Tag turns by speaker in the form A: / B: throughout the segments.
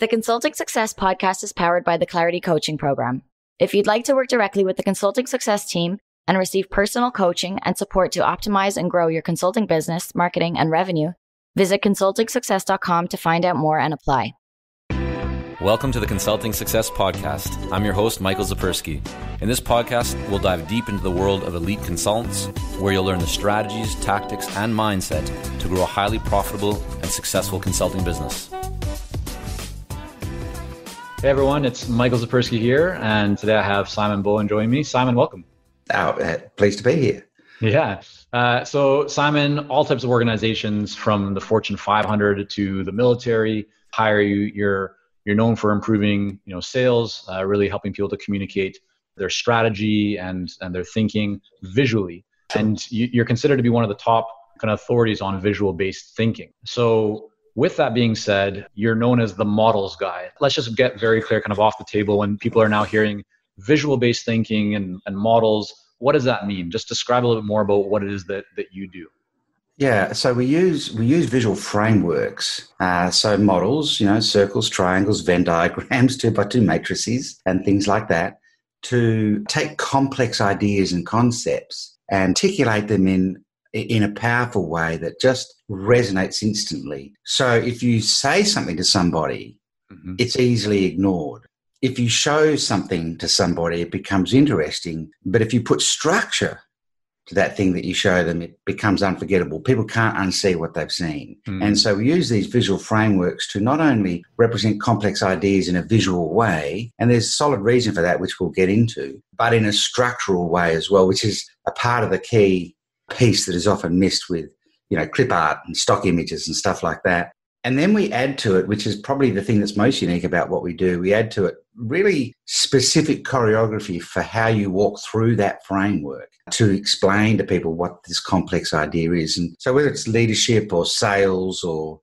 A: The Consulting Success podcast is powered by the Clarity Coaching Program. If you'd like to work directly with the Consulting Success team and receive personal coaching and support to optimize and grow your consulting business, marketing, and revenue, visit consultingsuccess.com to find out more and apply.
B: Welcome to the Consulting Success Podcast. I'm your host, Michael Zapersky. In this podcast, we'll dive deep into the world of elite consultants, where you'll learn the strategies, tactics, and mindset to grow a highly profitable and successful consulting business.
C: Hey everyone, it's Michael Zapersky here, and today I have Simon Bowen joining me. Simon, welcome.
D: Pleased to be here.
C: Yeah. So Simon, all types of organizations from the Fortune 500 to the military hire you. You're known for improving, sales, really helping people to communicate their strategy and their thinking visually. And you're considered to be one of the top kind of authorities on visual-based thinking. So with that being said, you're known as the models guy. Let's just get very clear kind of off the table when people are now hearing visual-based thinking and models. What does that mean? Just describe a little bit more about what it is that you do.
D: Yeah, so we use visual frameworks. So models, circles, triangles, Venn diagrams, 2x2 matrices, and things like that, to take complex ideas and concepts and articulate them in a powerful way that just resonates instantly. So if you say something to somebody, it's easily ignored. If you show something to somebody, it becomes interesting. But if you put structure to that thing that you show them, it becomes unforgettable. People can't unsee what they've seen. And so we use these visual frameworks to not only represent complex ideas in a visual way, and there's a solid reason for that, which we'll get into, but in a structural way as well, which is a part of the key piece that is often missed with, clip art and stock images and stuff like that. And then we add to it, which is probably the thing that's most unique about what we do, we add to it really specific choreography for how you walk through that framework to explain to people what this complex idea is. And so whether it's leadership or sales or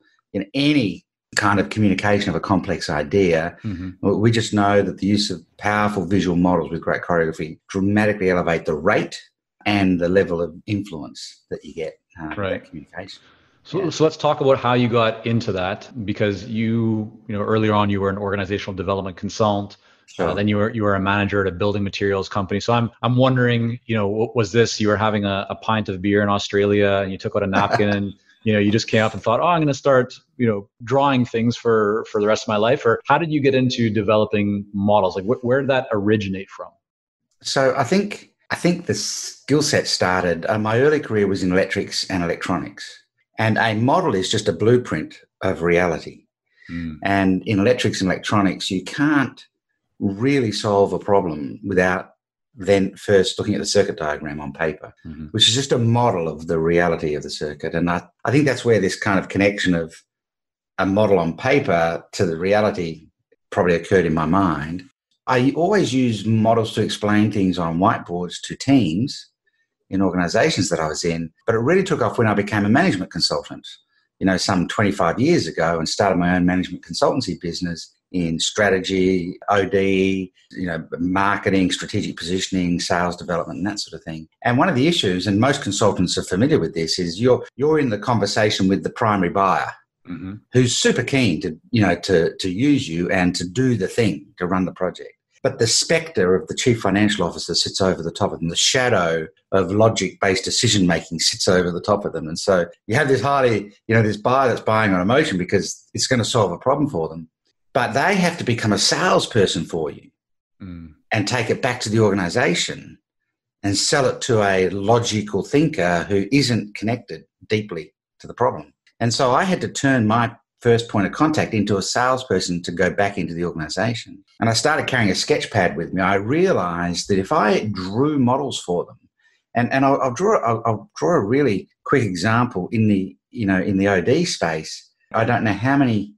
D: any kind of communication of a complex idea, we just know that the use of powerful visual models with great choreography dramatically elevate the rate and the level of influence that you get with that communication.
C: So let's talk about how you got into that, because earlier on you were an organizational development consultant.
D: Sure.
C: Then you were a manager at a building materials company. So I'm wondering, what was this? You were having a pint of beer in Australia and you took out a napkin and you just came up and thought, I'm going to start drawing things for the rest of my life. Or how did you get into developing models? Like where did that originate from?
D: So I think the skill set started. My early career was in electrics and electronics. And a model is just a blueprint of reality. And in electrics and electronics, you can't really solve a problem without then first looking at the circuit diagram on paper, which is just a model of the reality of the circuit. And I think that's where this kind of connection of a model on paper to the reality probably occurred in my mind. I always use models to explain things on whiteboards to teams in organizations that I was in, but it really took off when I became a management consultant, some 25 years ago, and started my own management consultancy business in strategy, OD, marketing, strategic positioning, sales development, and that sort of thing. And one of the issues, and most consultants are familiar with this, is you're in the conversation with the primary buyer, who's super keen to use you and to do the thing, to run the project. But the spectre of the chief financial officer sits over the top of them. The shadow of logic-based decision-making sits over the top of them. And so you have this this buyer that's buying on emotion because it's going to solve a problem for them. But they have to become a salesperson for you and take it back to the organization and sell it to a logical thinker who isn't connected deeply to the problem. And so I had to turn my first point of contact into a salesperson to go back into the organization. And I started carrying a sketch pad with me. I realized that if I drew models for them, and I'll draw a really quick example in the OD space. I don't know how many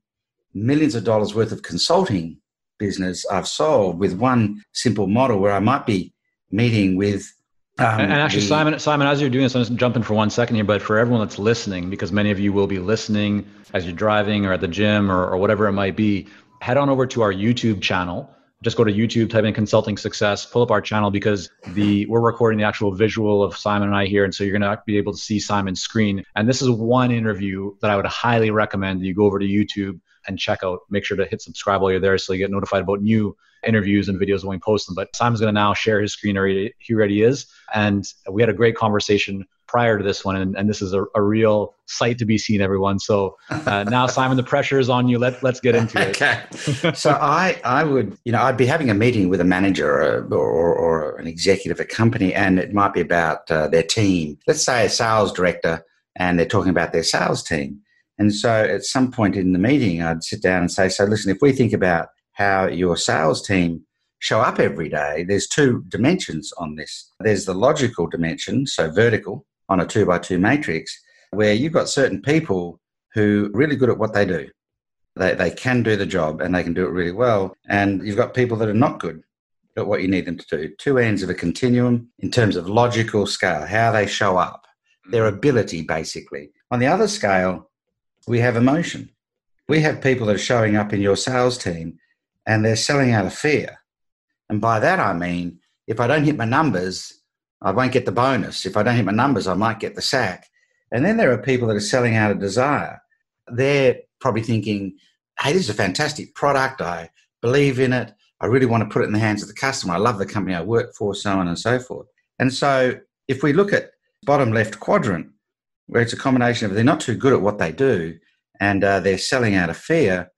D: millions of dollars worth of consulting business I've sold with one simple model where I might be meeting with
C: and actually, Simon, as you're doing this, I'm just jumping for 1 second here, but for everyone that's listening, because many of you will be listening as you're driving or at the gym or whatever it might be, head on over to our YouTube channel. Just go to YouTube, type in Consulting Success, pull up our channel, because we're recording the actual visual of Simon and I here. And so you're going to be able to see Simon's screen. And this is one interview that I would highly recommend that you go over to YouTube, and check out. Make sure to hit subscribe while you're there so you get notified about new interviews and videos when we post them. But Simon's going to now share his screen. He already is. And we had a great conversation prior to this one. And this is a real sight to be seen, everyone. So now, Simon, the pressure is on you. Let's get into it.
D: Okay. So I would, I'd be having a meeting with a manager or an executive at a company, and it might be about their team. Let's say a sales director, and they're talking about their sales team. And so at some point in the meeting, I'd sit down and say, so listen, if we think about how your sales team show up every day, there's two dimensions on this. There's the logical dimension, so vertical, on a 2x2 matrix, where you've got certain people who are really good at what they do. They can do the job and they can do it really well. And you've got people that are not good at what you need them to do. Two ends of a continuum in terms of logical scale, how they show up, their ability, basically. On the other scale, we have emotion. We have people that are showing up in your sales team and they're selling out of fear. And by that, I mean, if I don't hit my numbers, I won't get the bonus. If I don't hit my numbers, I might get the sack. And then there are people that are selling out of desire. They're probably thinking, hey, this is a fantastic product. I believe in it. I really want to put it in the hands of the customer. I love the company I work for, so on and so forth. And so if we look at bottom left quadrant, where it's a combination of they're not too good at what they do and they're selling out of fear,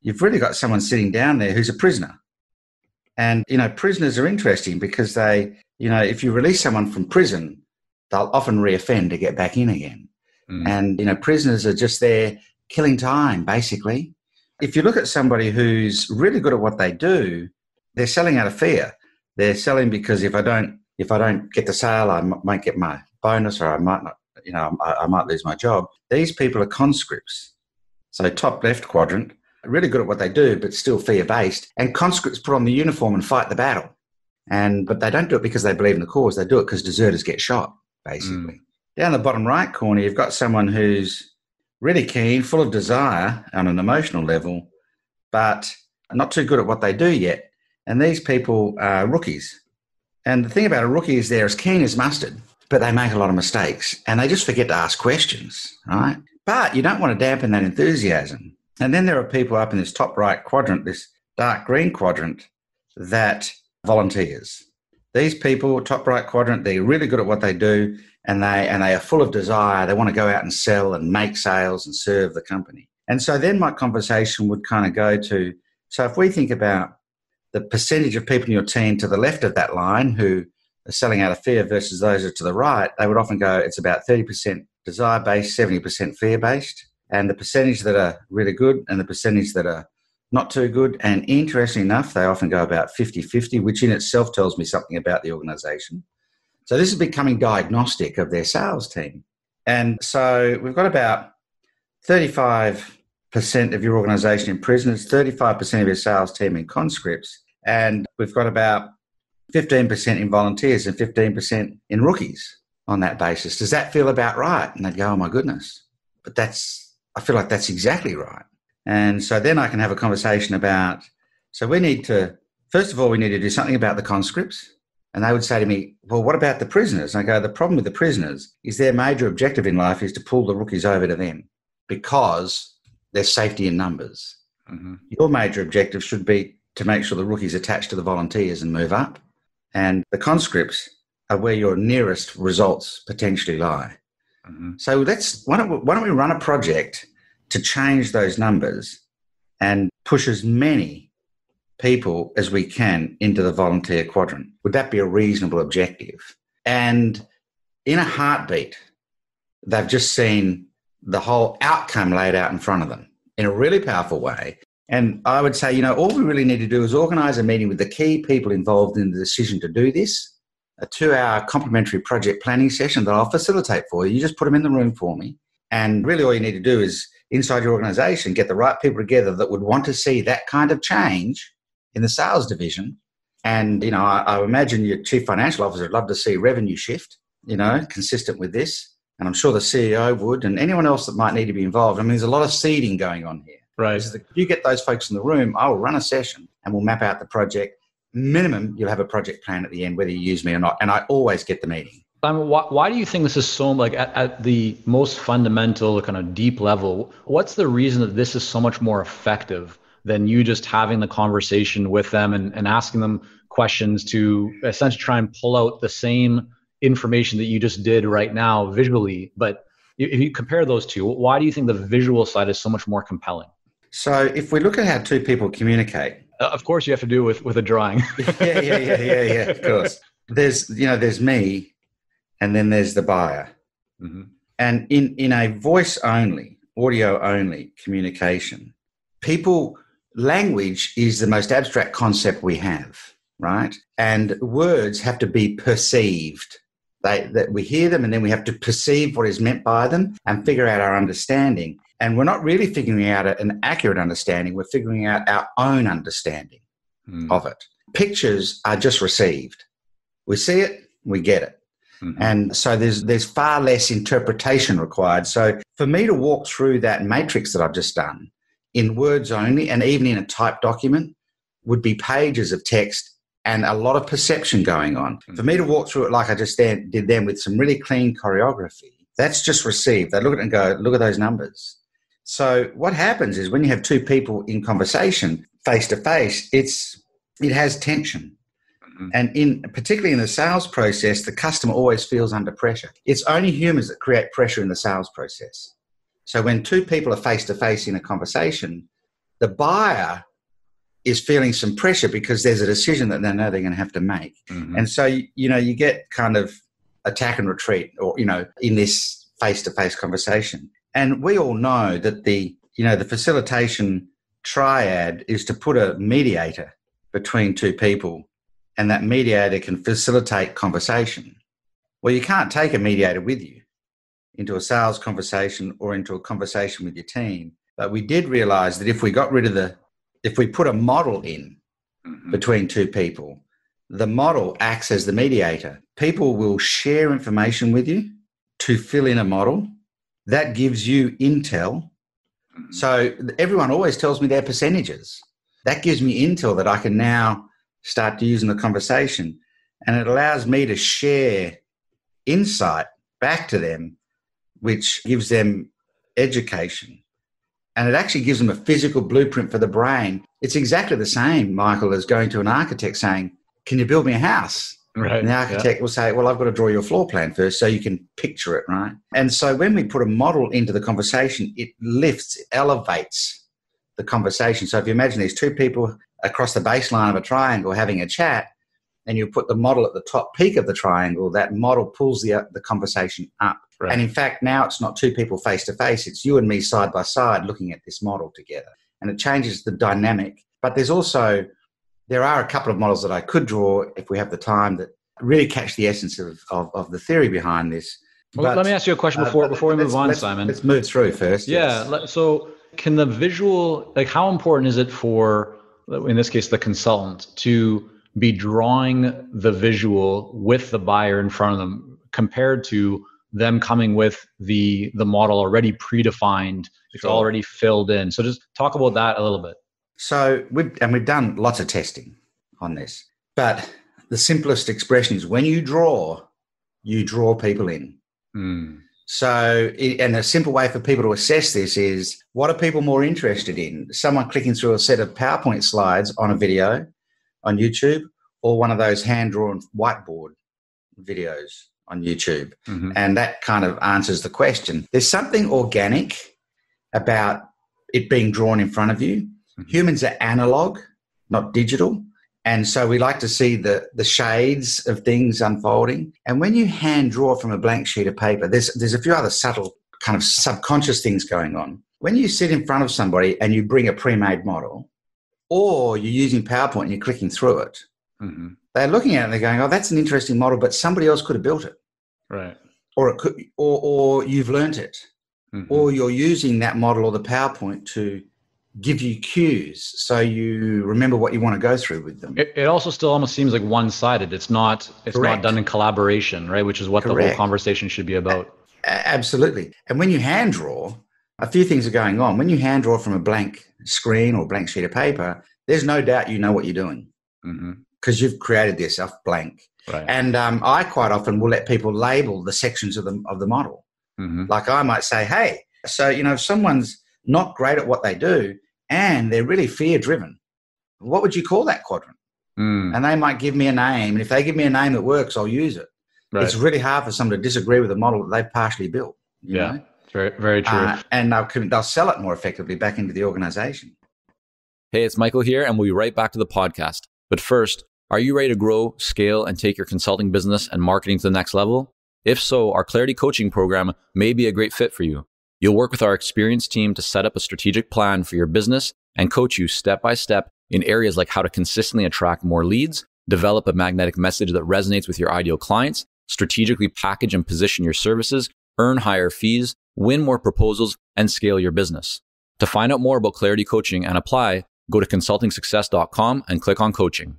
D: you've really got someone sitting down there who's a prisoner. And, prisoners are interesting because they, if you release someone from prison, they'll often reoffend to get back in again. And, prisoners are just there killing time, basically. If you look at somebody who's really good at what they do, they're selling out of fear. They're selling because if I don't get the sale, I might get my bonus, or I might not, I might lose my job. These people are conscripts. So top left quadrant, really good at what they do, but still fear-based. And conscripts put on the uniform and fight the battle. But they don't do it because they believe in the cause. They do it because deserters get shot, basically. Down the bottom right corner, you've got someone who's really keen, full of desire on an emotional level, but not too good at what they do yet. And these people are rookies. And the thing about a rookie is they're as keen as mustard, but they make a lot of mistakes and they just forget to ask questions, right? But you don't want to dampen that enthusiasm. And then there are people up in this top right quadrant, this dark green quadrant, that volunteers. These people, top right quadrant, they're really good at what they do, and they are full of desire. They want to go out and sell and make sales and serve the company. And so then my conversation would kind of go to, so if we think about the percentage of people in your team to the left of that line who are selling out of fear versus those are to the right, they would often go, it's about 30% desire-based, 70% fear-based. And the percentage that are really good and the percentage that are not too good. And interestingly enough, they often go about 50-50, which in itself tells me something about the organization. So this is becoming diagnostic of their sales team. And so we've got about 35% of your organization in prisoners, 35% of your sales team in conscripts, and we've got about 15% in volunteers and 15% in rookies on that basis. Does that feel about right? And they'd go, oh my goodness. But I feel like that's exactly right. And so then I can have a conversation about, so we need to, first of all, we need to do something about the conscripts. And they would say to me, well, what about the prisoners? And I go, the problem with the prisoners is their major objective in life is to pull the rookies over to them because there's safety in numbers. Mm-hmm. Your major objective should be to make sure the rookies attach to the volunteers and move up. And the conscripts are where your nearest results potentially lie. Mm-hmm. So why don't we run a project to change those numbers and push as many people as we can into the volunteer quadrant? Would that be a reasonable objective? And in a heartbeat, they've just seen the whole outcome laid out in front of them in a really powerful way. And I would say, all we really need to do is organise a meeting with the key people involved in the decision to do this, a 2-hour complimentary project planning session that I'll facilitate for you. You just put them in the room for me. And really all you need to do is inside your organisation, get the right people together that would want to see that kind of change in the sales division. And, I imagine your chief financial officer would love to see revenue shift, consistent with this. And I'm sure the CEO would, and anyone else that might need to be involved. I mean, there's a lot of seeding going on here.
C: Right.
D: If you get those folks in the room, I'll run a session and we'll map out the project. Minimum, you'll have a project plan at the end, whether you use me or not. And I always get the meeting.
C: Why do you think this is so, like, at the most fundamental kind of deep level, what's the reason that this is so much more effective than you just having the conversation with them and asking them questions to essentially try and pull out the same information that you just did right now visually? But if you compare those two, why do you think the visual side is so much more compelling?
D: So if we look at how two people communicate,
C: of course you have to do it with a drawing.
D: yeah, of course. There's me, and then there's the buyer. Mm-hmm. And in a voice only, audio only communication, language is the most abstract concept we have, right? And words have to be perceived. That we hear them, and then we have to perceive what is meant by them and figure out our understanding. And we're not really figuring out an accurate understanding. We're figuring out our own understanding of it. Pictures are just received. We see it, we get it. Mm-hmm. And so there's far less interpretation required. So for me to walk through that matrix that I've just done in words only, and even in a typed document, would be pages of text and a lot of perception going on. Mm-hmm. For me to walk through it like I just did then with some really clean choreography, that's just received. They look at it and go, look at those numbers. So what happens is when you have two people in conversation, face to face, it has tension. And particularly in the sales process, the customer always feels under pressure. It's only humans that create pressure in the sales process. So when two people are face-to-face in a conversation, the buyer is feeling some pressure because there's a decision that they know they're going to have to make. Mm-hmm. And so, you get kind of attack and retreat, or, in this face-to-face conversation. And we all know that the facilitation triad is to put a mediator between two people, and that mediator can facilitate conversation. Well, you can't take a mediator with you into a sales conversation or into a conversation with your team. But we did realize that if we put a model in between two people, the model acts as the mediator. People will share information with you to fill in a model. That gives you intel. So everyone always tells me their percentages. That gives me intel that I can now start to use in the conversation. And it allows me to share insight back to them, which gives them education. And it actually gives them a physical blueprint for the brain. It's exactly the same, Michael, as going to an architect saying, can you build me a house? Right. And the architect will say, well, I've got to draw you a floor plan first so you can picture it, right? And so when we put a model into the conversation, it elevates the conversation. So if you imagine these two people across the baseline of a triangle having a chat, and you put the model at the top peak of the triangle, that model pulls the conversation up. Right. And in fact, now it's not two people face to face, it's you and me side by side looking at this model together. And it changes the dynamic. But there are a couple of models that I could draw if we have the time that really catch the essence of the theory behind this.
C: Well, let me ask you a question before we move on, Simon.
D: Let's move through first.
C: Yeah. Yes. So can the visual, how important is it for, in this case, the consultant to be drawing the visual with the buyer in front of them compared to them coming with the model already predefined, it's already filled in? So just talk about that a little bit.
D: So we've done lots of testing on this, but the simplest expression is when you draw people in. So, and a simple way for people to assess this is, what are people more interested in? Someone clicking through a set of PowerPoint slides on a video on YouTube, or one of those hand-drawn whiteboard videos on YouTube? Mm-hmm. And that kind of answers the question. There's something organic about it being drawn in front of you. Mm-hmm. Humans are analog, not digital. And so we like to see the shades of things unfolding. And when you hand draw from a blank sheet of paper, there's a few other subtle kind of subconscious things going on. When you sit in front of somebody and you bring a pre-made model, or you're using PowerPoint and you're clicking through it, mm-hmm. they're looking at it and they're going, oh, that's an interesting model, but somebody else could have built it.
C: Right.
D: Or it could, or you've learnt it. Mm-hmm. Or you're using that model or the PowerPoint to give you cues so you remember what you want to go through with them.
C: It also still almost seems like one-sided. It's not done in collaboration, right? Which is what the whole conversation should be about.
D: Absolutely. And when you hand draw, a few things are going on. When you hand draw from a blank screen or blank sheet of paper, there's no doubt you know what you're doing because you've created this off blank.
C: Right.
D: And I quite often will let people label the sections of the model.
C: Mm-hmm.
D: Like I might say, hey, so, if someone's not great at what they do and they're really fear-driven, what would you call that quadrant? And they might give me a name. And if they give me a name that works, I'll use it. Right. It's really hard for someone to disagree with a model that they've partially built. You know?
C: Very, very true.
D: And they'll sell it more effectively back into the organization.
B: Hey, it's Michael here, and we'll be right back to the podcast. But first, are you ready to grow, scale, and take your consulting business and marketing to the next level? If so, our Clarity Coaching program may be a great fit for you. You'll work with our experienced team to set up a strategic plan for your business and coach you step by step in areas like how to consistently attract more leads, develop a magnetic message that resonates with your ideal clients, strategically package and position your services, earn higher fees, win more proposals, and scale your business. To find out more about Clarity Coaching and apply, go to consultingsuccess.com and click on coaching.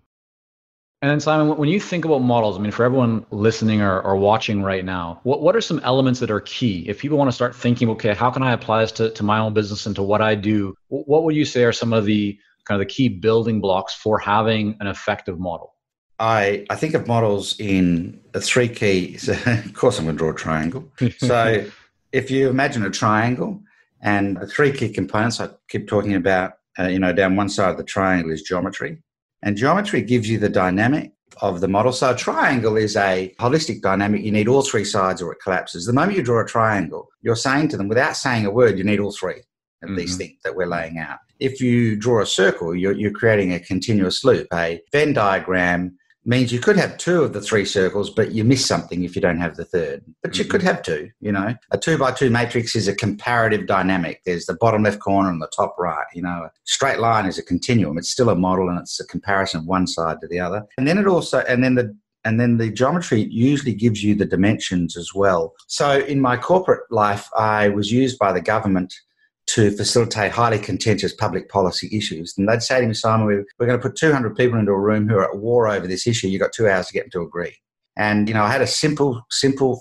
C: And then Simon, when you think about models, I mean, for everyone listening or watching right now, what are some elements that are key? If people want to start thinking, okay, how can I apply this to my own business and to what I do? What would you say are some of the kind of the key building blocks for having an effective model?
D: I think of models in the three keys. Of course, I'm going to draw a triangle. So if you imagine a triangle and the three key components I keep talking about, down one side of the triangle is geometry. And geometry gives you the dynamic of the model. So a triangle is a holistic dynamic. You need all three sides or it collapses. The moment you draw a triangle, you're saying to them, without saying a word, you need all three of these things that we're laying out. If you draw a circle, you're creating a continuous loop. A Venn diagram means you could have two of the three circles, but you miss something if you don't have the third. But you could have two, A 2x2 matrix is a comparative dynamic. There's the bottom left corner and the top right. A straight line is a continuum. It's still a model and it's a comparison of one side to the other. And then the geometry usually gives you the dimensions as well. So in my corporate life, I was used by the government to facilitate highly contentious public policy issues. And they'd say to me, Simon, we're going to put 200 people into a room who are at war over this issue. You've got 2 hours to get them to agree. And, I had a simple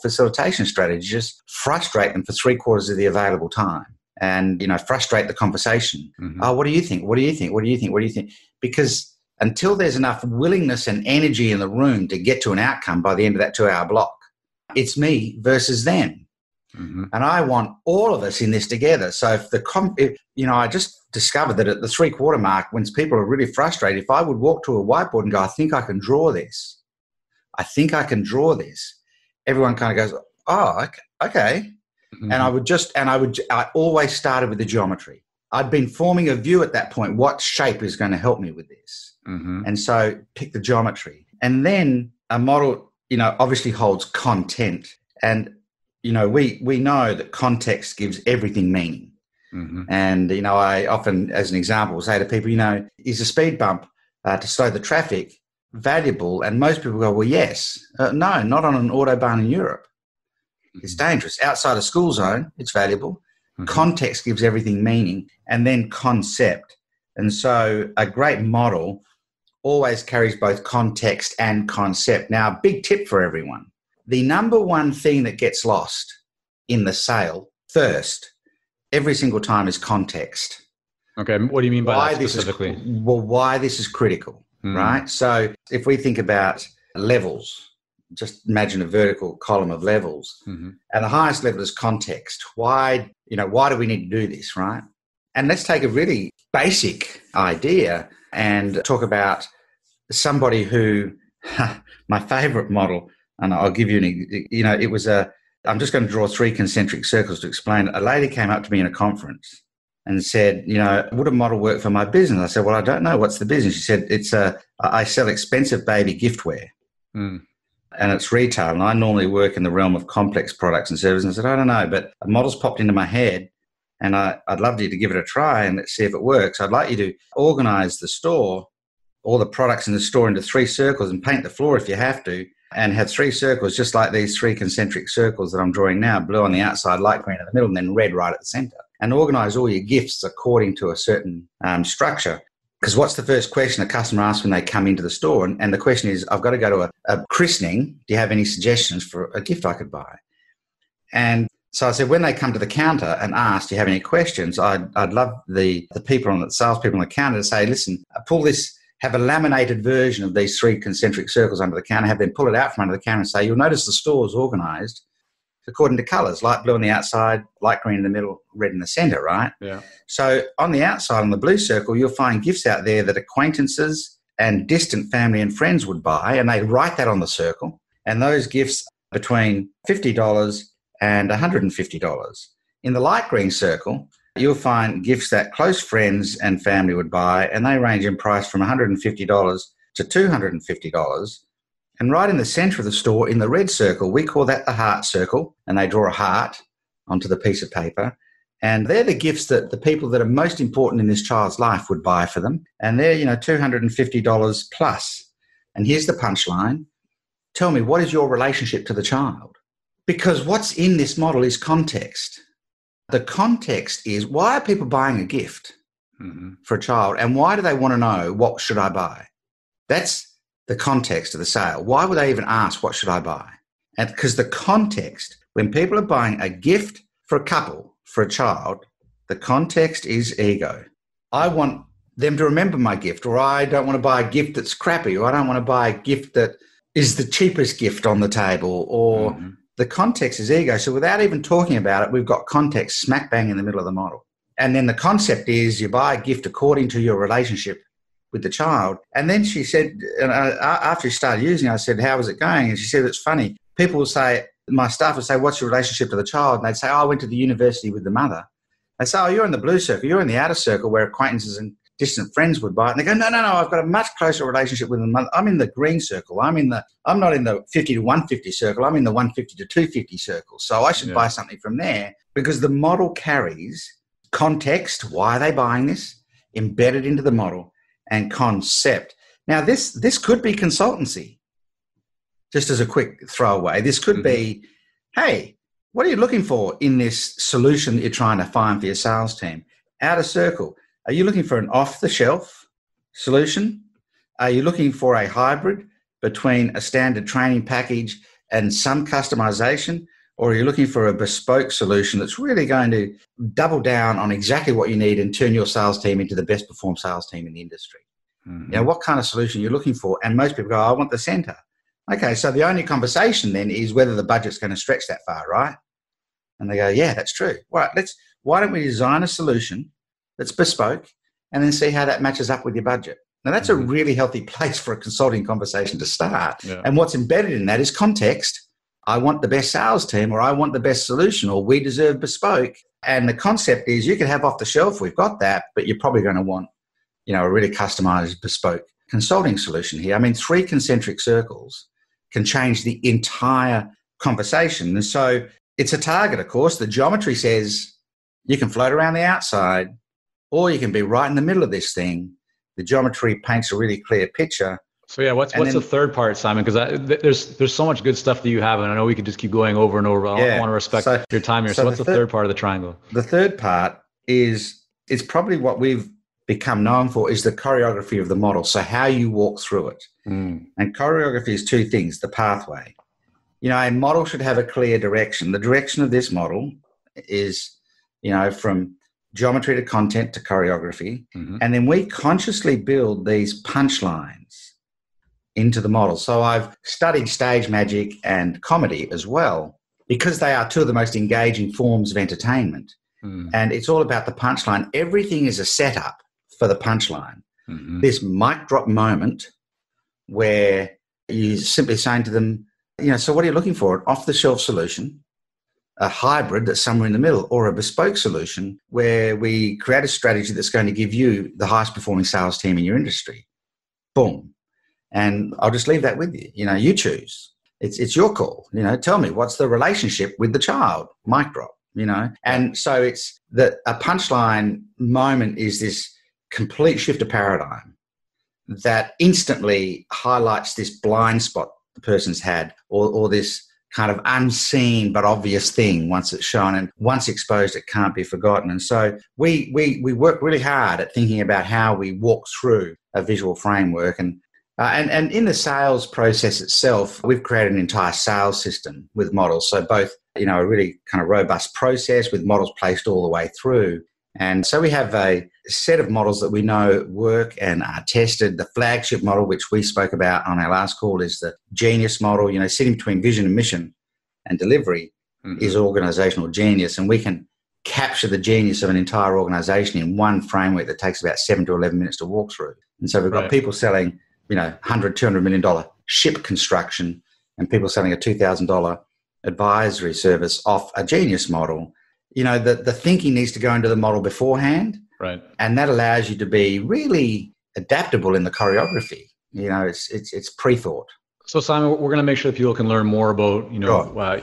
D: facilitation strategy, just frustrate them for 3/4 of the available time and, frustrate the conversation. Mm-hmm. Oh, what do you think? What do you think? What do you think? What do you think? Because until there's enough willingness and energy in the room to get to an outcome by the end of that 2-hour block, it's me versus them. Mm-hmm. And I want all of us in this together. So I just discovered that at the 3/4 mark, when people are really frustrated, if I would walk to a whiteboard and go, I think I can draw this. Everyone kind of goes, oh, okay. Mm-hmm. And I always started with the geometry. I'd been forming a view at that point. What shape is going to help me with this? Mm-hmm. And so pick the geometry. And then a model, obviously holds content. And we know that context gives everything meaning. Mm-hmm. And, I often, as an example, say to people, is a speed bump to slow the traffic valuable? And most people go, well, yes. No, not on an autobahn in Europe. Mm-hmm. It's dangerous. Outside a school zone, it's valuable. Mm-hmm. Context gives everything meaning. And then concept. And so a great model always carries both context and concept. Now, a big tip for everyone. The number one thing that gets lost in the sale first, every single time, is context.
C: Okay. What do you mean by that specifically?
D: Why this is critical, right? So if we think about levels, just imagine a vertical column of levels. Mm-hmm. And the highest level is context. Why do we need to do this, right? And let's take a really basic idea and talk about somebody who, my favorite model, and I'll give you I'm just going to draw 3 concentric circles to explain it. A lady came up to me in a conference and said, would a model work for my business? I said, well, I don't know. What's the business? She said, I sell expensive baby giftware and it's retail. And I normally work in the realm of complex products and services. And I said, I don't know, but a model's popped into my head and I'd love you to give it a try and let's see if it works. I'd like you to organize the store, all the products in the store, into 3 circles and paint the floor if you have to. And have 3 circles, just like these 3 concentric circles that I'm drawing now, blue on the outside, light green in the middle, and then red right at the center. And organize all your gifts according to a certain structure. Because what's the first question a customer asks when they come into the store? And the question is, I've got to go to a christening. Do you have any suggestions for a gift I could buy? And so I said, when they come to the counter and ask, do you have any questions? I'd love the salespeople on the counter to say, listen, pull this have a laminated version of these 3 concentric circles under the counter, have them pull it out from under the counter and say, you'll notice the store is organised according to colours, light blue on the outside, light green in the middle, red in the centre, right?
C: Yeah.
D: So on the outside, on the blue circle, you'll find gifts out there that acquaintances and distant family and friends would buy, and they write that on the circle. And those gifts between $50 and $150. In the light green circle, you'll find gifts that close friends and family would buy, and they range in price from $150 to $250. And right in the centre of the store, in the red circle, we call that the heart circle, and they draw a heart onto the piece of paper. And they're the gifts that the people that are most important in this child's life would buy for them. And they're, $250 plus. And here's the punchline. Tell me, what is your relationship to the child? Because what's in this model is context. The context is, why are people buying a gift for a child? And why do they want to know, what should I buy? That's the context of the sale. Why would they even ask, what should I buy? And because the context, when people are buying a gift for a couple, for a child, the context is ego. I want them to remember my gift, or I don't want to buy a gift that's crappy, or I don't want to buy a gift that is the cheapest gift on the table, or the context is ego. So without even talking about it, we've got context smack bang in the middle of the model. And then the concept is you buy a gift according to your relationship with the child. And then she said, and after she started using it, I said, how was it going? And she said, it's funny. People will say, my staff would say, what's your relationship to the child? And they'd say, I went to the university with the mother. They say, you're in the blue circle. You're in the outer circle where acquaintances and distant friends would buy it. And they go, no, I've got a much closer relationship with the mother. I'm in the green circle. I'm not in the 50 to 150 circle. I'm in the 150 to 250 circle. So I should buy something from there, because the model carries context. Why are they buying this? Embedded into the model, and concept. Now, this could be consultancy. Just as a quick throwaway, this could be, hey, what are you looking for in this solution that you're trying to find for your sales team? Outer circle. Are you looking for an off-the-shelf solution? Are you looking for a hybrid between a standard training package and some customization? Or are you looking for a bespoke solution that's really going to double down on exactly what you need and turn your sales team into the best performed sales team in the industry? What kind of solution you're looking for? And most people go, I want the center. Okay, so the only conversation then is whether the budget's going to stretch that far, right? And they go, yeah, that's true. Right, why don't we design a solution that's bespoke and then see how that matches up with your budget? Now, that's a really healthy place for a consulting conversation to start. Yeah. And what's embedded in that is context. I want the best sales team, or I want the best solution, or we deserve bespoke. And the concept is you can have off the shelf, we've got that, but you're probably going to want, a really customized bespoke consulting solution here. I mean, 3 concentric circles can change the entire conversation. And so it's a target, of course. The geometry says you can float around the outside, or you can be right in the middle of this thing. The geometry paints a really clear picture.
C: So yeah, what's the third part, Simon? Because there's so much good stuff that you have, and I know we could just keep going over and over. I want to respect your time here. So what's the third part of the triangle?
D: The third part is probably what we've become known for, is the choreography of the model. So how you walk through it. And choreography is 2 things, the pathway. A model should have a clear direction. The direction of this model is, from geometry to content to choreography. And then we consciously build these punchlines into the model. So I've studied stage magic and comedy as well, because they are 2 of the most engaging forms of entertainment. And it's all about the punchline. Everything is a setup for the punchline. This mic drop moment where you're simply saying to them, so what are you looking for? An off-the-shelf solution, a hybrid that's somewhere in the middle, or a bespoke solution where we create a strategy that's going to give you the highest performing sales team in your industry. Boom. And I'll just leave that with you. You choose. It's your call. Tell me, what's the relationship with the child? Mic drop, And so it's that a punchline moment is this complete shift of paradigm that instantly highlights this blind spot the person's had, or this kind of unseen but obvious thing once it's shown, and once exposed, it can't be forgotten. And so we work really hard at thinking about how we walk through a visual framework. And in the sales process itself, we've created an entire sales system with models. So both, a really kind of robust process with models placed all the way through. And so we have a set of models that we know work and are tested. The flagship model, which we spoke about on our last call, is the genius model. Sitting between vision and mission and delivery is organizational genius. And we can capture the genius of an entire organization in one framework that takes about 7 to 11 minutes to walk through. And so we've got people selling, $100, $200 million ship construction and people selling a $2,000 advisory service off a genius model. The thinking needs to go into the model beforehand.
C: Right.
D: And that allows you to be really adaptable in the choreography. It's pre-thought.
C: So Simon, we're going to make sure that people can learn more about,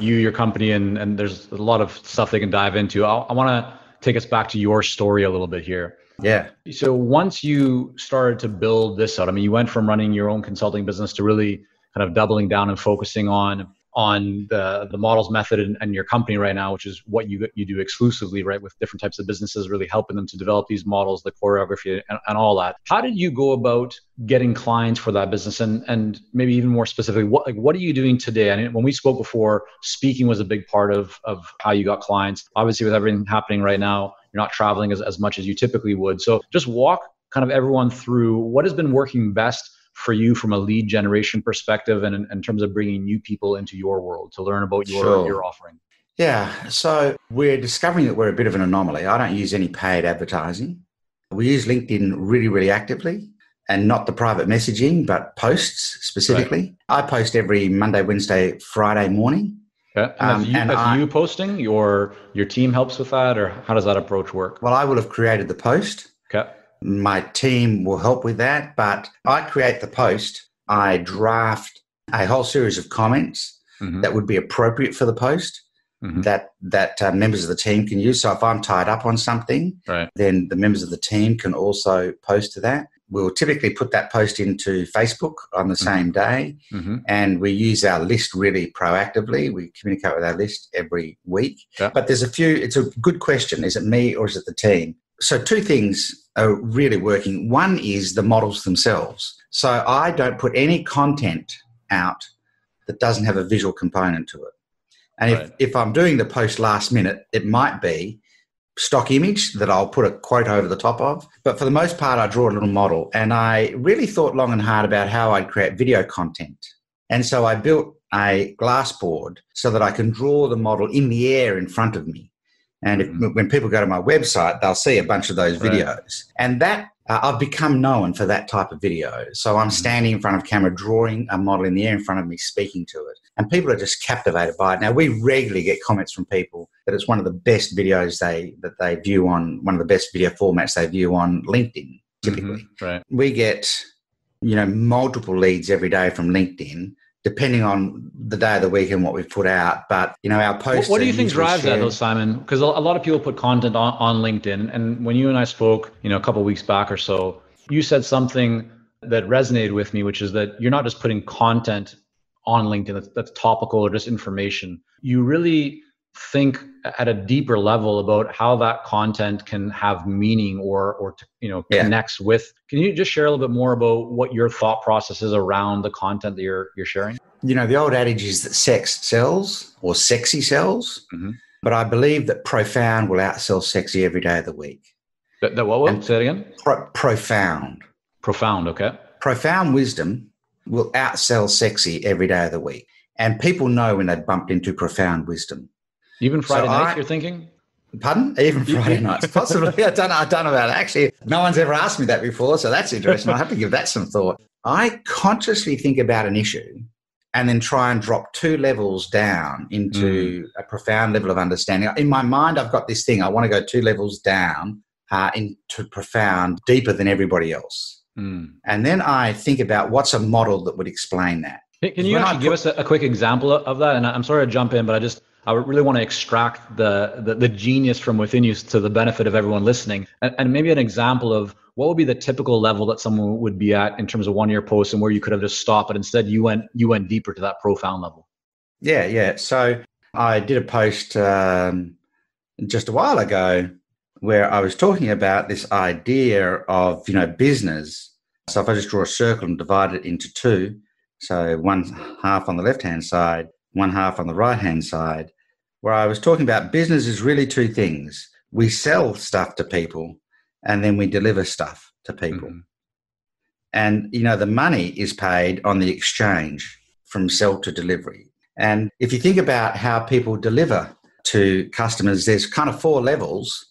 C: your company, and there's a lot of stuff they can dive into. I want to take us back to your story a little bit here.
D: Yeah.
C: So once you started to build this out, you went from running your own consulting business to really kind of doubling down and focusing on the models method and your company right now, which is what you do exclusively, right, with different types of businesses, really helping them to develop these models, the choreography and all that. How did you go about getting clients for that business? And maybe even more specifically, what are you doing today? When we spoke before, speaking was a big part of how you got clients. Obviously, with everything happening right now, you're not traveling as much as you typically would. So just walk kind of everyone through what has been working best for you from a lead generation perspective and in terms of bringing new people into your world to learn about your offering?
D: Yeah. So we're discovering that we're a bit of an anomaly. I don't use any paid advertising. We use LinkedIn really, really actively, and not the private messaging, but posts specifically. Right. I post every Monday, Wednesday, Friday morning.
C: Okay. And you posting, your team helps with that, or how does that approach work?
D: Well, I will have created the post.
C: Okay.
D: My team will help with that, but I create the post. I draft a whole series of comments that would be appropriate for the post that members of the team can use. So if I'm tied up on something, then the members of the team can also post to that. We'll typically put that post into Facebook on the same day, and we use our list really proactively. We communicate with our list every week. Yeah. But it's a good question. Is it me or is it the team? So two things are really working. One is the models themselves. So I don't put any content out that doesn't have a visual component to it. And if I'm doing the post last minute, it might be stock image that I'll put a quote over the top of. But for the most part, I draw a little model. And I really thought long and hard about how I'd create video content. And so I built a glass board so that I can draw the model in the air in front of me. And when people go to my website, they'll see a bunch of those videos. And that I've become known for that type of video. So I'm standing in front of camera, drawing a model in the air in front of me, speaking to it. And people are just captivated by it. Now, we regularly get comments from people that it's one of the best videos that they view on, one of the best video formats they view on LinkedIn, typically. We get, multiple leads every day from LinkedIn, depending on the day of the week and what we've put out. But, our posts...
C: What do you think drives that, though, Simon? Because a lot of people put content on LinkedIn. And when you and I spoke, a couple of weeks back or so, you said something that resonated with me, which is that you're not just putting content on LinkedIn that's topical or just information. You really think at a deeper level about how that content can have meaning or connects with. Can you just share a little bit more about what your thought process is around the content that you're sharing?
D: The old adage is that sex sells or sexy sells, but I believe that profound will outsell sexy every day of the week.
C: That what will? Say it again?
D: Profound.
C: Profound, okay.
D: Profound wisdom will outsell sexy every day of the week. And people know when they've bumped into profound wisdom.
C: Even Friday nights, you're thinking?
D: Pardon? Even Friday nights, possibly. I don't know about it. Actually, no one's ever asked me that before, so that's interesting. I'll have to give that some thought. I consciously think about an issue and then try and drop 2 levels down into a profound level of understanding. In my mind, I've got this thing. I want to go 2 levels down into profound, deeper than everybody else. And then I think about what's a model that would explain that.
C: Can you actually give us a quick example of that? And I'm sorry to jump in, but I really want to extract the genius from within you to the benefit of everyone listening. And maybe an example of what would be the typical level that someone would be at in terms of one of your posts and where you could have just stopped, but instead you went deeper to that profound level. Yeah.
D: So I did a post just a while ago where I was talking about this idea of, business. So if I just draw a circle and divide it into 2, so one half on the left-hand side, one half on the right-hand side, where I was talking about business is really 2 things, We sell stuff to people and then we deliver stuff to people. Mm-hmm. And, the money is paid on the exchange from sell to delivery. And if you think about how people deliver to customers, there's kind of three levels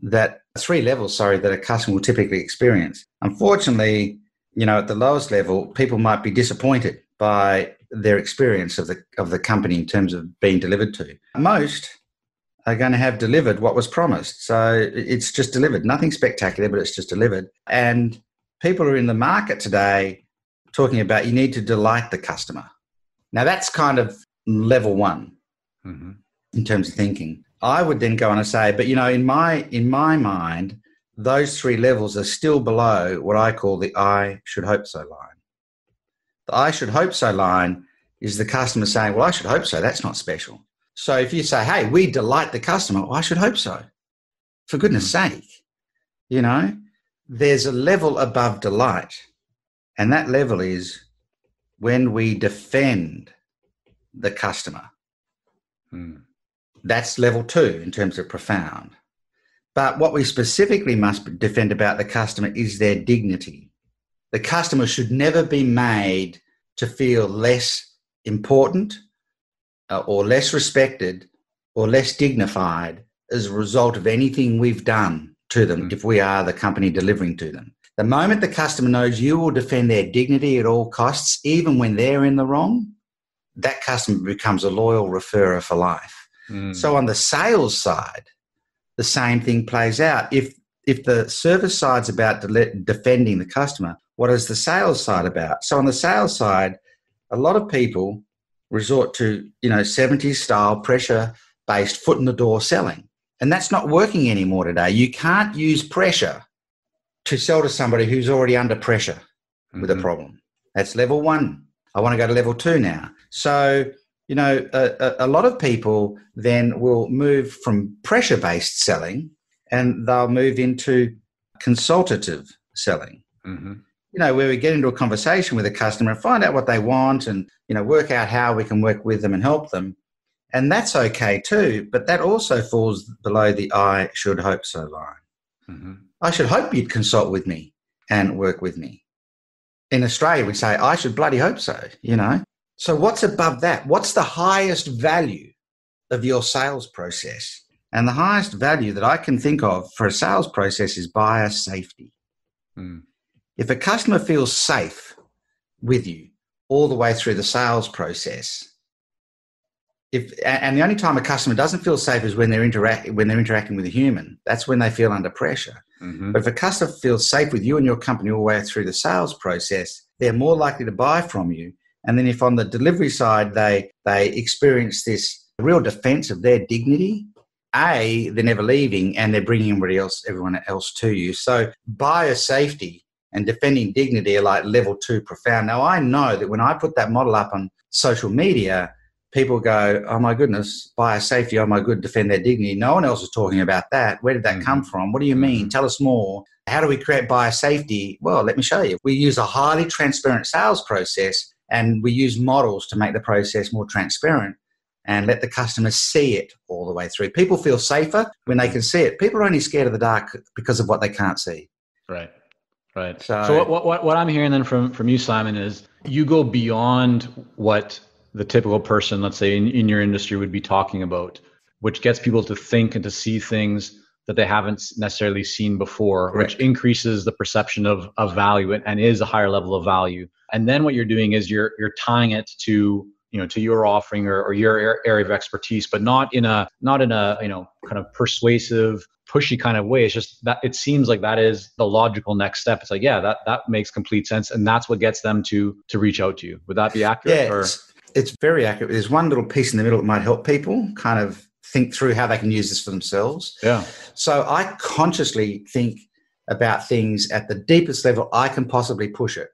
D: that a customer will typically experience. Unfortunately, at the lowest level, people might be disappointed by their experience of the company in terms of being delivered to. Most are going to have delivered what was promised. So it's just delivered. Nothing spectacular, but it's just delivered. And people are in the market today talking about you need to delight the customer. Now, that's kind of level one in terms of thinking. I would then go on and say, but, in my mind, those three levels are still below what I call the I should hope so line. The I should hope so line is the customer saying, well, I should hope so. That's not special. So if you say, hey, we delight the customer, well, I should hope so. For goodness sake, there's a level above delight. And that level is when we defend the customer. That's level 2 in terms of profound. But what we specifically must defend about the customer is their dignity. The customer should never be made to feel less important or less respected or less dignified as a result of anything we've done to them if we are the company delivering to them. The moment the customer knows you will defend their dignity at all costs, even when they're in the wrong, that customer becomes a loyal referrer for life. So on the sales side, the same thing plays out. If the service side's about defending the customer, what is the sales side about? So on the sales side, a lot of people resort to, 70s style pressure-based foot in the door selling. And that's not working anymore today. You can't use pressure to sell to somebody who's already under pressure with a problem. That's level 1. I want to go to level 2 now. So, a lot of people then will move from pressure-based selling and they'll move into consultative selling. Where we get into a conversation with a customer and find out what they want and, work out how we can work with them and help them. And that's okay too, but that also falls below the I should hope so line. I should hope you'd consult with me and work with me. In Australia, we say, I should bloody hope so, So what's above that? What's the highest value of your sales process? And the highest value that I can think of for a sales process is buyer safety. If a customer feels safe with you all the way through the sales process, and the only time a customer doesn't feel safe is when they're interacting with a human. That's when they feel under pressure. But if a customer feels safe with you and your company all the way through the sales process, they're more likely to buy from you. And then if on the delivery side they experience this real defense of their dignity, they're never leaving and they're bringing everyone else to you. So buyer safety and defending dignity are like level 2 profound. Now, I know that when I put that model up on social media, people go, oh my goodness, buyer safety, oh my good, defend their dignity. No one else is talking about that. Where did that come from? What do you mean? Tell us more. How do we create buyer safety? Well, let me show you. We use a highly transparent sales process and we use models to make the process more transparent and let the customer see it all the way through. People feel safer when they can see it. People are only scared of the dark because of what they can't see.
C: Right. So what I'm hearing then from you, Simon, is you go beyond what the typical person, let's say in your industry, would be talking about, which gets people to think and to see things that they haven't necessarily seen before,
D: Correct.
C: Which increases the perception of value and is a higher level of value. And then what you're doing is you're tying it to your offering or your area of expertise, but not in a kind of persuasive, pushy kind of way. It's just that it seems like that is the logical next step. It's like, yeah, that makes complete sense, and that's what gets them to reach out to you. Would that be accurate?
D: Yeah, it's very accurate. There's one little piece in the middle that might help people kind of think through how they can use this for themselves.
C: Yeah.
D: So I consciously think about things at the deepest level I can possibly push it.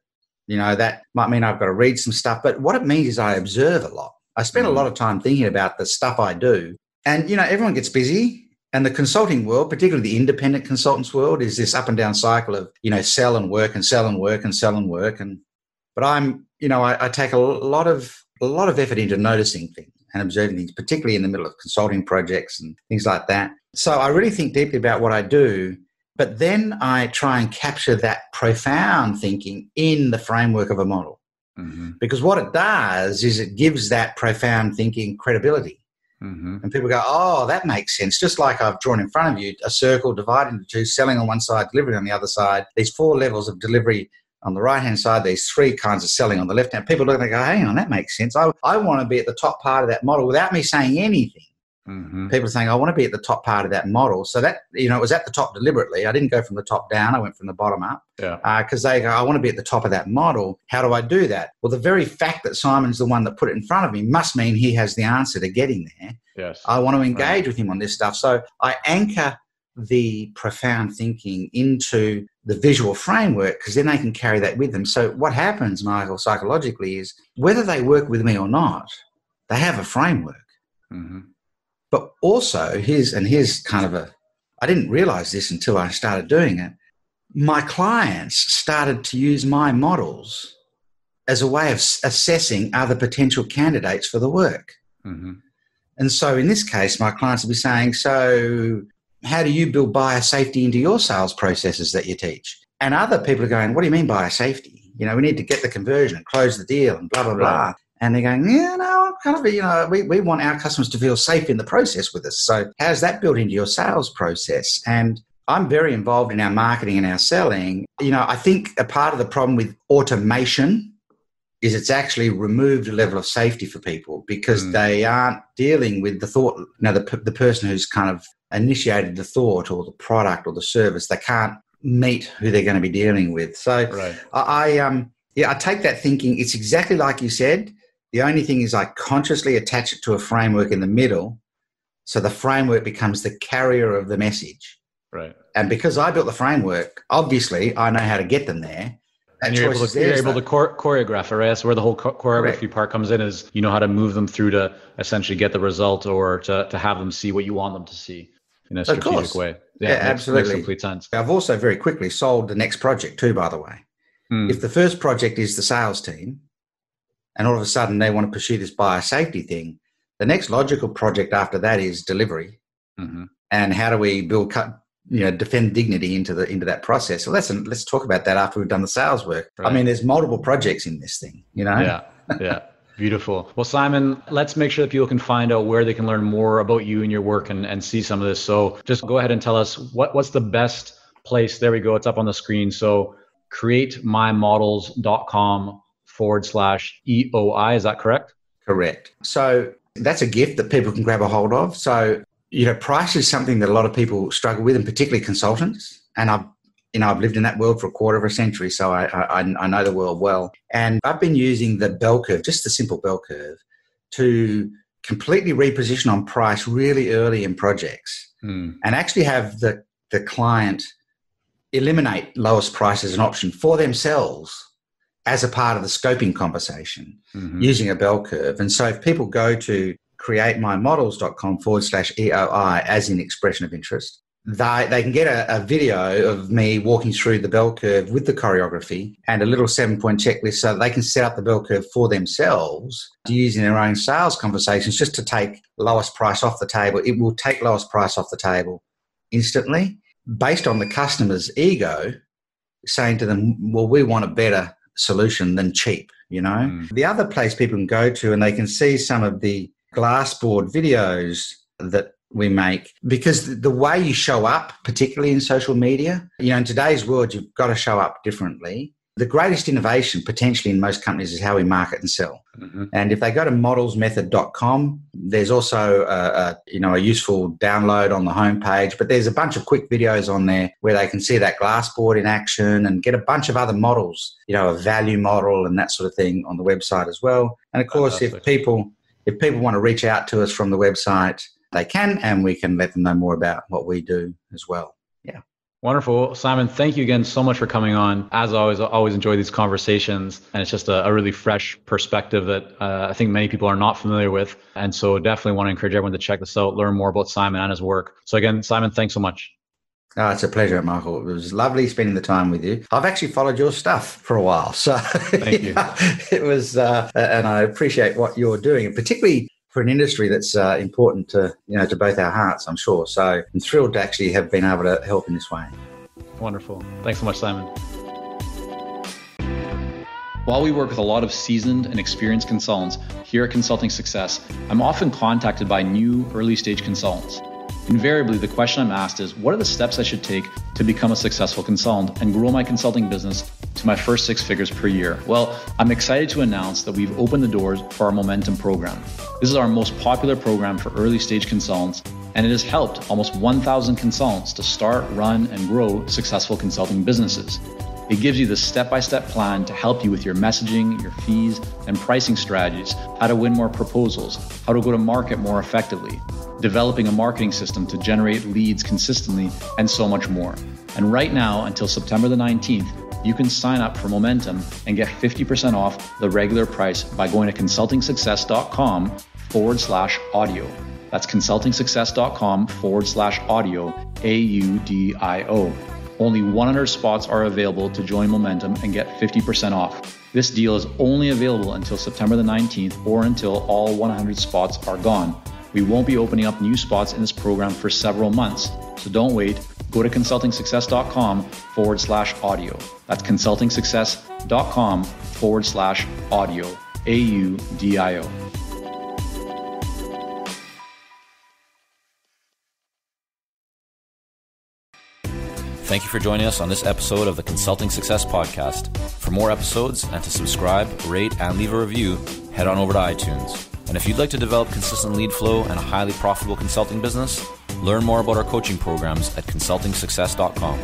D: That might mean I've got to read some stuff, but what it means is I observe a lot. I spend a lot of time thinking about the stuff I do. And, everyone gets busy. And the consulting world, particularly the independent consultants world, is this up and down cycle of, sell and work and sell and work and sell and work. But I take a lot of effort into noticing things and observing things, particularly in the middle of consulting projects and things like that. So I really think deeply about what I do, but then I try and capture that profound thinking in the framework of a model. Because what it does is it gives that profound thinking credibility. And people go, oh, that makes sense. Just like I've drawn in front of you, a circle divided into two, selling on one side, delivery on the other side. These 4 levels of delivery on the right-hand side, these 3 kinds of selling on the left-hand. People look and they go, hang on, that makes sense. I want to be at the top part of that model without me saying anything. People are saying, I want to be at the top part of that model. So that, it was at the top deliberately. I didn't go from the top down. I went from the bottom up. Because they go, I want to be at the top of that model. How do I do that? Well, the very fact that Simon's the one that put it in front of me must mean he has the answer to getting there.
C: Yes.
D: I want to engage with him on this stuff. So I anchor the profound thinking into the visual framework, because then they can carry that with them. So what happens, Michael, psychologically is whether they work with me or not, they have a framework. But also, here's kind of I didn't realize this until I started doing it. My clients started to use my models as a way of assessing other potential candidates for the work. And so in this case, my clients will be saying, so how do you build biosafety into your sales processes that you teach? And other people are going, what do you mean biosafety? We need to get the conversion and close the deal and blah, blah, blah. And they're going, yeah, no, kind of, we want our customers to feel safe in the process with us. So how's that built into your sales process? And I'm very involved in our marketing and our selling. I think a part of the problem with automation is it's actually removed a level of safety for people, because they aren't dealing with the thought, the person who's kind of initiated the thought or the product or the service. They can't meet who they're going to be dealing with. So I take that thinking. It's exactly like you said. The only thing is I consciously attach it to a framework in the middle, so the framework becomes the carrier of the message.
C: Right.
D: And because I built the framework, obviously I know how to get them there.
C: And you're able to choreograph it, right? That's where the whole choreography part comes in, is you know how to move them through to essentially get the result, or to have them see what you want them to see in a strategic way.
D: Yeah, absolutely.
C: Makes complete sense.
D: I've also very quickly sold the next project too, by the way. If the first project is the sales team, and all of a sudden they want to pursue this biosafety thing, the next logical project after that is delivery. And how do we build defend dignity into that process? So let's talk about that after we've done the sales work. Right. I mean, there's multiple projects in this thing, Yeah.
C: Beautiful. Well, Simon, let's make sure that people can find out where they can learn more about you and your work and see some of this. So just go ahead and tell us what's the best place. There we go. It's up on the screen. So createmymodels.com/EOI. Is that correct?
D: Correct. So that's a gift that people can grab a hold of. So, price is something that a lot of people struggle with, and particularly consultants. And I've lived in that world for a quarter of a century, so I know the world well. And I've been using the bell curve, just the simple bell curve, to completely reposition on price really early in projects, and actually have the client eliminate lowest price as an option for themselves as a part of the scoping conversation using a bell curve. And so if people go to createmymodels.com/EOI as in expression of interest, they can get a video of me walking through the bell curve with the choreography and a little 7-point checklist, so that they can set up the bell curve for themselves to use in their own sales conversations, just to take lowest price off the table. It will take lowest price off the table instantly, based on the customer's ego saying to them, well, we want a better solution than cheap, The other place people can go to, and they can see some of the Glassboard videos that we make, because the way you show up, particularly in social media, in today's world, you've got to show up differently. The greatest innovation potentially in most companies is how we market and sell. And if they go to modelsmethod.com, there's also a useful download on the homepage, but there's a bunch of quick videos on there where they can see that Glassboard in action and get a bunch of other models, a value model and that sort of thing on the website as well. And of course, if people want to reach out to us from the website, they can, and we can let them know more about what we do as well. Yeah.
C: Wonderful. Simon, thank you again so much for coming on. As always, I always enjoy these conversations, and it's just a really fresh perspective that I think many people are not familiar with. And so definitely want to encourage everyone to check this out, learn more about Simon and his work. So again, Simon, thanks so much.
D: Oh, it's a pleasure, Michael. It was lovely spending the time with you. I've actually followed your stuff for a while. So
C: thank you.
D: It was, and I appreciate what you're doing, and particularly for an industry that's important to both our hearts, I'm sure. So I'm thrilled to actually have been able to help in this way.
C: Wonderful. Thanks so much, Simon. While we work with a lot of seasoned and experienced consultants here at Consulting Success, I'm often contacted by new early stage consultants. Invariably, the question I'm asked is, what are the steps I should take to become a successful consultant and grow my consulting business to my first 6 figures per year? Well, I'm excited to announce that we've opened the doors for our Momentum program. This is our most popular program for early stage consultants, and it has helped almost 1,000 consultants to start, run, and grow successful consulting businesses. It gives you the step-by-step plan to help you with your messaging, your fees, and pricing strategies, how to win more proposals, how to go to market more effectively, developing a marketing system to generate leads consistently, and so much more. And right now, until September the 19th, you can sign up for Momentum and get 50% off the regular price by going to consultingsuccess.com/audio. That's consultingsuccess.com/audio, AUDIO. Only 100 spots are available to join Momentum and get 50% off. This deal is only available until September the 19th or until all 100 spots are gone. We won't be opening up new spots in this program for several months, so don't wait. Go to consultingsuccess.com/audio. That's consultingsuccess.com/audio, AUDIO.
B: Thank you for joining us on this episode of the Consulting Success Podcast. For more episodes and to subscribe, rate, and leave a review, head on over to iTunes. And if you'd like to develop consistent lead flow and a highly profitable consulting business, learn more about our coaching programs at consultingsuccess.com.